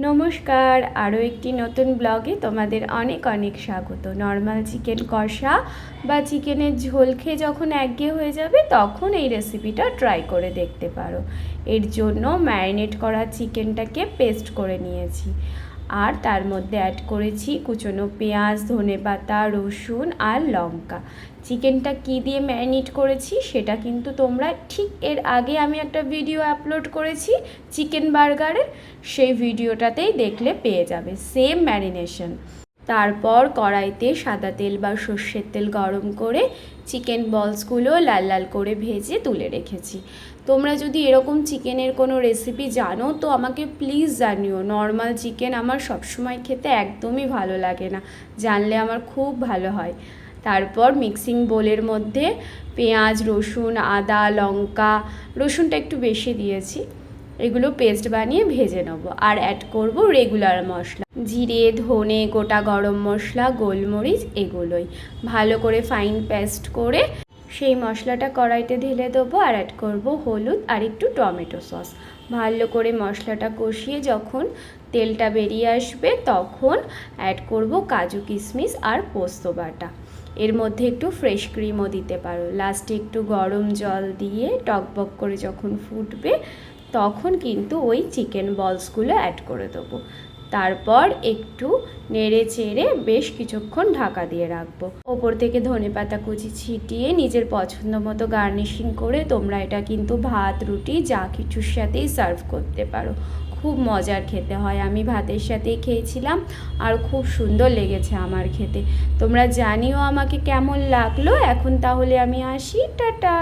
নমস্কার, আরও একটি নতুন ব্লগে তোমাদের অনেক অনেক স্বাগত। নর্মাল চিকেন কষা বা চিকেনের ঝোল খেয়ে যখন একঘেয়ে হয়ে যাবে তখন এই রেসিপিটা ট্রাই করে দেখতে পারো। এর জন্য ম্যারিনেট করা চিকেনটাকে পেস্ট করে নিয়েছি, আর তার মধ্যে অ্যাড করেছি কুচনো পেঁয়াজ, ধনেপাতা, রসুন আর লঙ্কা। চিকেনটা কী দিয়ে ম্যারিনেট করেছি সেটা কিন্তু তোমরা ঠিক এর আগে আমি একটা ভিডিও আপলোড করেছি চিকেন বার্গারের, সেই ভিডিওটাতেই দেখলে পেয়ে যাবে সেম ম্যারিনেশন। তারপর কড়াইতে সাদা তেল বা সর্ষের তেল গরম করে চিকেন বলসগুলো লাল লাল করে ভেজে তুলে রেখেছি। তোমরা যদি এরকম চিকেনের কোনো রেসিপি জানো তো আমাকে প্লিজ জানিও। নর্মাল চিকেন আমার সবসময় খেতে একদমই ভালো লাগে না, জানলে আমার খুব ভালো হয়। তারপর মিক্সিং বোলের মধ্যে পেঁয়াজ, রসুন, আদা, লঙ্কা, রসুনটা একটু বেশি দিয়েছি, এগুলো পেস্ট বানিয়ে ভেজে নেব। আর অ্যাড করব রেগুলার মশলা, জিরে, ধনে, গোটা গরম মশলা, গোলমরিচ, এগুলোই ভালো করে ফাইন পেস্ট করে সেই মশলাটা কড়াইতে ঢেলে দেবো। আর অ্যাড করব হলুদ আর একটু টমেটো সস। ভালো করে মশলাটা কষিয়ে যখন তেলটা বেরিয়ে আসবে তখন অ্যাড করব কাজু, কিশমিশ আর পোস্ত বাটা। এর মধ্যে একটু ফ্রেশ ক্রিমও দিতে পারো। লাস্টে একটু গরম জল দিয়ে টকবক করে যখন ফুটবে তখন কিন্তু ওই চিকেন বলসগুলো অ্যাড করে দেবো। তারপর একটু নেড়ে চেড়ে বেশ কিছুক্ষণ ঢাকা দিয়ে রাখবো। ওপর থেকে ধনেপাতা কুচি ছিটিয়ে নিজের পছন্দ মতো গার্নিশিং করে তোমরা এটা কিন্তু ভাত, রুটি যা কিছুর সাথেই সার্ভ করতে পারো। খুব মজার খেতে হয়, আমি ভাতের সাথেই খেয়েছিলাম আর খুব সুন্দর লেগেছে আমার খেতে। তোমরা জানিও আমাকে কেমন লাগলো। এখন তাহলে আমি আসি, টাটা।